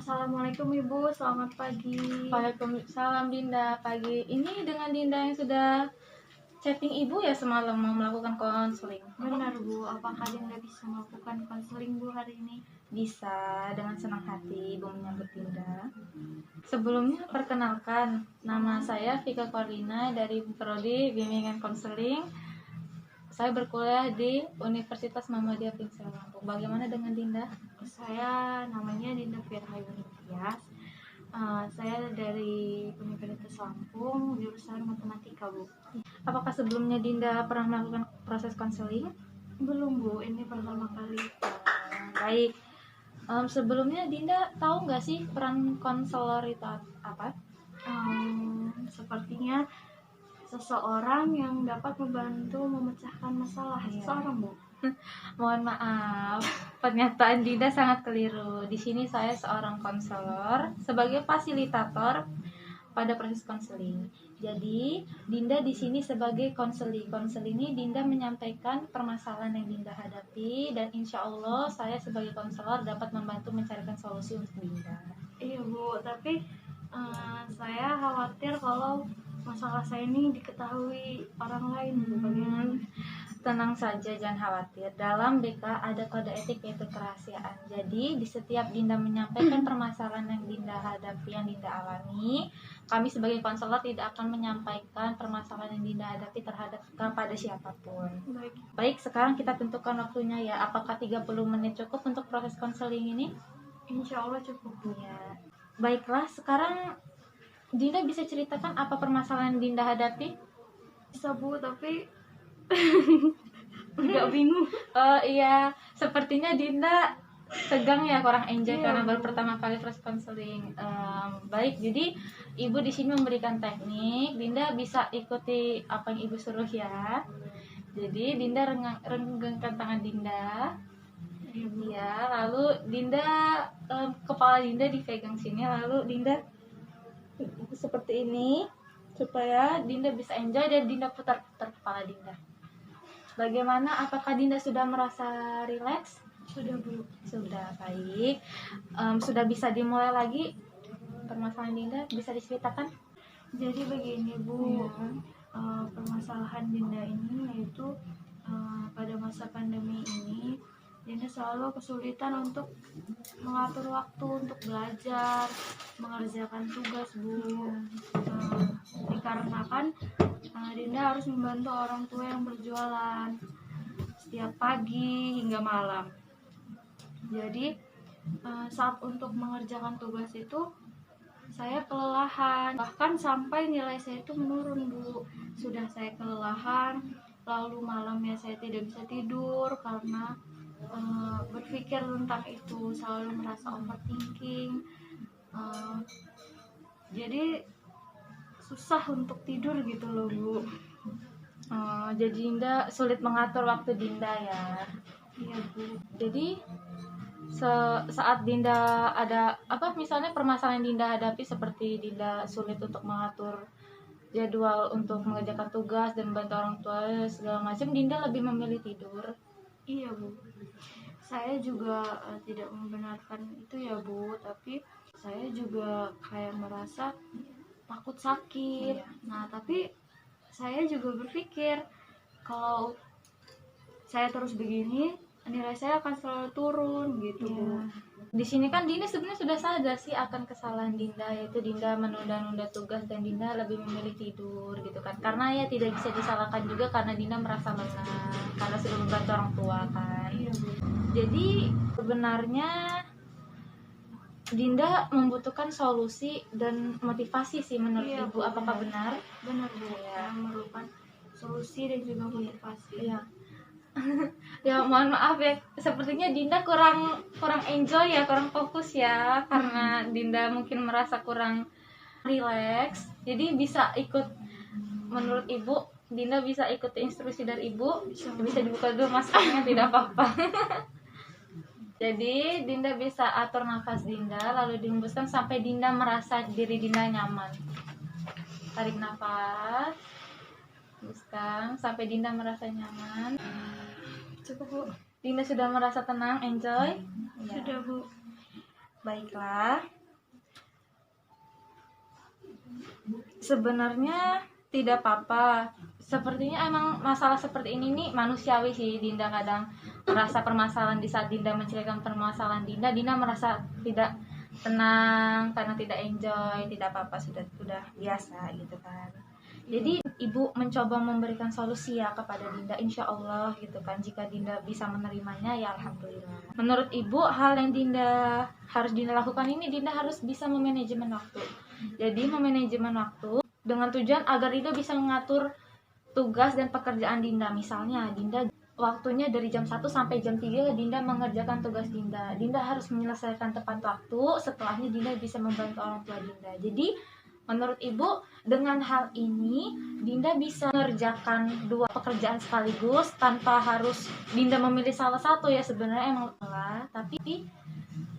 Assalamualaikum Ibu, selamat pagi. Waalaikumsalam Dinda, pagi ini dengan Dinda yang sudah chatting Ibu ya semalam mau melakukan konseling. Benar Bu, apakah Dinda bisa melakukan konseling Bu hari ini? Bisa, dengan senang hati Ibu menyambut Dinda. Sebelumnya perkenalkan, nama saya Vika Corlina dari Prodi Bimbingan Konseling. Saya berkuliah di Universitas Muhammadiyah Pinsel Lampung. Bagaimana dengan Dinda? Saya namanya Dinda Firma Yunitias. Saya dari Universitas Lampung, jurusan Matematika Bu. Apakah sebelumnya Dinda pernah melakukan proses konseling? Belum Bu, ini pertama kali. Baik. Sebelumnya Dinda tahu nggak sih peran konselor itu apa? Sepertinya seseorang yang dapat membantu memecahkan masalah seseorang Bu. Mohon maaf, pernyataan Dinda sangat keliru. Di sini saya seorang konselor sebagai fasilitator pada proses konseling. Jadi, Dinda di sini sebagai konseling. Konseling ini Dinda menyampaikan permasalahan yang Dinda hadapi dan insya Allah saya sebagai konselor dapat membantu mencarikan solusi untuk Dinda. Iya Bu, tapi saya khawatir kalau masalah saya ini diketahui orang lain Bu. Bagaimana? Tenang saja, jangan khawatir. Dalam BK ada kode etik yaitu kerahasiaan. Jadi di setiap Dinda menyampaikan permasalahan yang Dinda hadapi, yang Dinda alami, kami sebagai konselor tidak akan menyampaikan permasalahan yang Dinda hadapi kepada siapapun. Baik, sekarang kita tentukan waktunya ya. Apakah 30 menit cukup untuk proses konseling ini? Insya Allah cukup Bu. Ya. Baiklah, sekarang Dinda bisa ceritakan apa permasalahan yang Dinda hadapi? Bisa Bu, tapi agak bingung. Iya, sepertinya Dinda tegang ya, kurang enjoy Iya, karena Bu. baru pertama kali proses konseling. Baik, jadi Ibu di sini memberikan teknik. Dinda bisa ikuti apa yang Ibu suruh ya. Jadi Dinda renggangkan tangan Dinda. Ya, lalu Dinda kepala Dinda dipegang sini, lalu Dinda seperti ini supaya Dinda bisa enjoy dan Dinda putar-putar kepala Dinda. Bagaimana? Apakah Dinda sudah merasa rileks? Sudah Bu. Sudah, baik. Sudah bisa dimulai lagi permasalahan Dinda? Bisa diceritakan? Jadi begini Bu, permasalahan Dinda ini yaitu pada masa pandemi ini Dinda selalu kesulitan untuk mengatur waktu untuk belajar, mengerjakan tugas Bu. Dikarenakan Dinda harus membantu orang tua yang berjualan setiap pagi hingga malam. Jadi saat untuk mengerjakan tugas itu saya kelelahan, bahkan sampai nilai saya itu menurun Bu. Sudah saya kelelahan, lalu malamnya saya tidak bisa tidur karena berpikir tentang itu, selalu merasa overthinking. Jadi susah untuk tidur gitu loh Bu. Jadi Dinda sulit mengatur waktu Dinda ya. Iya Bu. Jadi saat Dinda ada misalnya permasalahan yang Dinda hadapi seperti Dinda sulit untuk mengatur jadwal untuk mengerjakan tugas dan membantu orang tua segala macam, Dinda lebih memilih tidur. Iya Bu. Saya juga tidak membenarkan itu ya Bu, tapi saya juga kayak merasa takut sakit. Iya. Nah, tapi saya juga berpikir kalau saya terus begini, nilai saya akan selalu turun gitu Bu. Di sini kan Dinda sebenarnya sudah sadar sih akan kesalahan Dinda, yaitu Dinda menunda-nunda tugas dan Dinda lebih memilih tidur gitu kan. Karena ya tidak bisa disalahkan juga karena Dinda merasa lengah karena sudah membantu orang tua kan. Iya Bu. Jadi sebenarnya Dinda membutuhkan solusi dan motivasi sih menurut Iya, Ibu. Bu, Apakah benar? benar? Benar Bu, Iya. yang memerlukan solusi dan juga motivasi. Iya. Ya mohon maaf ya, sepertinya Dinda kurang enjoy ya, kurang fokus ya, karena Dinda mungkin merasa kurang relax. Jadi bisa ikut, menurut Ibu Dinda bisa ikut instruksi dari Ibu. Bisa dibuka dulu maskernya, tidak apa-apa. Jadi Dinda bisa atur nafas Dinda, lalu dihembuskan sampai Dinda merasa diri Dinda nyaman. Tarik nafas, hembuskan sampai Dinda merasa nyaman. Cukup Bu. Dinda sudah merasa tenang, enjoy? Sudah Bu. Baiklah. Sebenarnya tidak apa-apa. Sepertinya emang masalah seperti ini nih manusiawi sih. Dinda kadang merasa permasalahan di saat Dinda menceritakan permasalahan Dinda merasa tidak tenang karena tidak enjoy, tidak apa-apa, sudah biasa gitu kan. Jadi ibu mencoba memberikan solusi ya kepada Dinda, insya Allah gitu kan. Jika Dinda bisa menerimanya ya alhamdulillah. Menurut ibu hal yang harus Dinda lakukan ini, Dinda harus bisa memanajemen waktu. Jadi memanajemen waktu dengan tujuan agar Dinda bisa mengatur tugas dan pekerjaan Dinda. Misalnya Dinda waktunya dari jam 1 sampai jam 3 Dinda mengerjakan tugas Dinda. Dinda harus menyelesaikan tepat waktu, setelahnya Dinda bisa membantu orang tua Dinda. Jadi menurut ibu dengan hal ini Dinda bisa mengerjakan 2 pekerjaan sekaligus tanpa harus Dinda memilih salah satu ya. Sebenarnya emang salah, tapi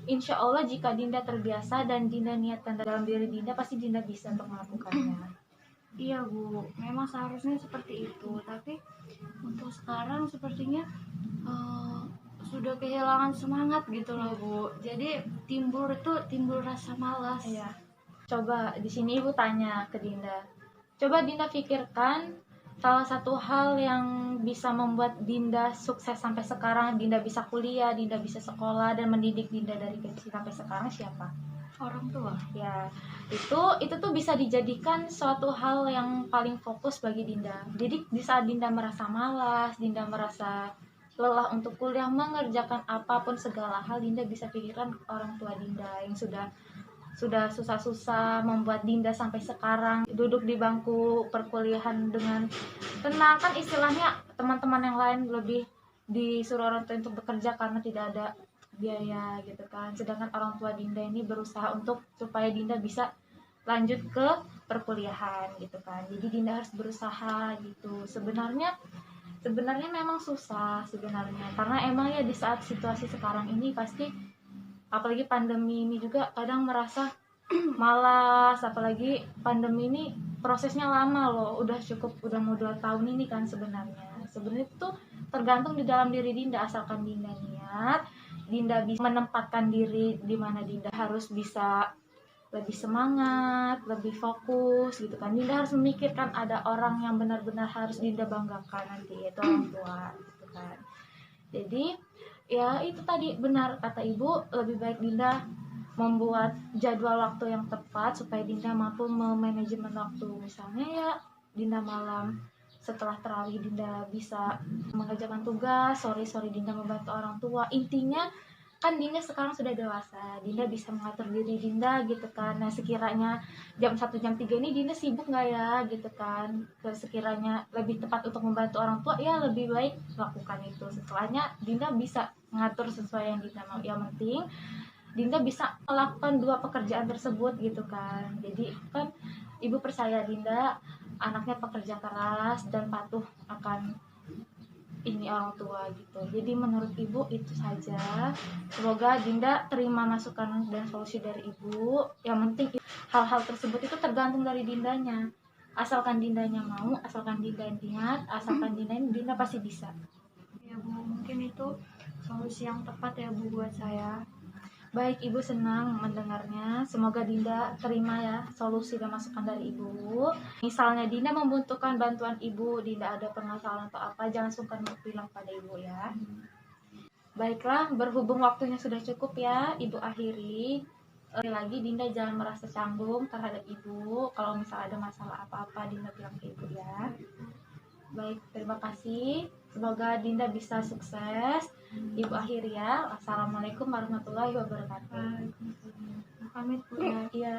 insya Allah jika Dinda terbiasa dan Dinda niatkan dalam diri Dinda, pasti Dinda bisa untuk melakukannya. Iya Bu, memang seharusnya seperti itu, tapi untuk sekarang sepertinya sudah kehilangan semangat gitu loh Bu. Jadi timbul rasa malas. Iya. Coba di sini ibu tanya ke Dinda. Coba Dinda pikirkan salah satu hal yang bisa membuat Dinda sukses sampai sekarang. Dinda bisa kuliah, Dinda bisa sekolah dan mendidik Dinda dari kecil sampai sekarang siapa? Orang tua. Ya, itu tuh bisa dijadikan suatu hal yang paling fokus bagi Dinda. Jadi di saat Dinda merasa malas, Dinda merasa lelah untuk kuliah, mengerjakan apapun segala hal, Dinda bisa pikirkan orang tua Dinda yang sudah susah-susah membuat Dinda sampai sekarang duduk di bangku perkuliahan dengan tenang. Kan istilahnya teman-teman yang lain lebih disuruh orang tua untuk bekerja karena tidak ada biaya gitu kan, sedangkan orang tua Dinda ini berusaha untuk supaya Dinda bisa lanjut ke perkuliahan gitu kan. Jadi Dinda harus berusaha gitu. Sebenarnya memang susah sebenarnya, karena emang ya di saat situasi sekarang ini pasti, apalagi pandemi ini juga kadang merasa malas. Apalagi pandemi ini prosesnya lama loh, udah mau 2 tahun ini kan. Sebenarnya itu tergantung di dalam diri Dinda, asalkan Dinda niat, Dinda bisa menempatkan diri di mana Dinda harus bisa lebih semangat, lebih fokus gitu kan. Dinda harus memikirkan ada orang yang benar-benar harus Dinda banggakan nanti, yaitu orang tua gitu kan. Jadi ya itu tadi benar kata ibu, lebih baik Dinda membuat jadwal waktu yang tepat supaya Dinda mampu memanajemen waktu. Misalnya ya Dinda malam setelah tarawih Dinda bisa mengerjakan tugas, sore Dinda membantu orang tua. Intinya kan Dinda sekarang sudah dewasa, Dinda bisa mengatur diri Dinda gitu kan. Nah sekiranya jam 1 jam 3 ini Dinda sibuk nggak ya gitu kan, sekiranya lebih tepat untuk membantu orang tua, ya lebih baik lakukan itu. Setelahnya Dinda bisa mengatur sesuai yang Dinda mau. Yang penting Dinda bisa melakukan 2 pekerjaan tersebut gitu kan. Jadi kan ibu percaya Dinda anaknya pekerja keras dan patuh akan ini orang tua gitu. Jadi menurut ibu itu saja. Semoga Dinda terima masukan dan solusi dari ibu. Yang penting hal-hal tersebut itu tergantung dari Dindanya. Asalkan Dindanya mau, asalkan Dinda niat, asalkan Dinda pasti bisa. Ya Bu, mungkin itu solusi yang tepat ya Bu buat saya. Baik, ibu senang mendengarnya. Semoga Dinda terima ya solusi dan masukan dari ibu. Misalnya Dinda membutuhkan bantuan ibu, Dinda ada permasalahan atau apa, jangan sungkan untuk bilang pada ibu ya. Baiklah, berhubung waktunya sudah cukup ya, ibu akhiri. Lagi Dinda jangan merasa canggung terhadap ibu. Kalau misalnya ada masalah apa-apa, Dinda bilang ke ibu ya. Baik, terima kasih. Semoga Dinda bisa sukses. Ibu akhiri ya. Assalamualaikum warahmatullahi wabarakatuh. Pamit Bu ya. Iya.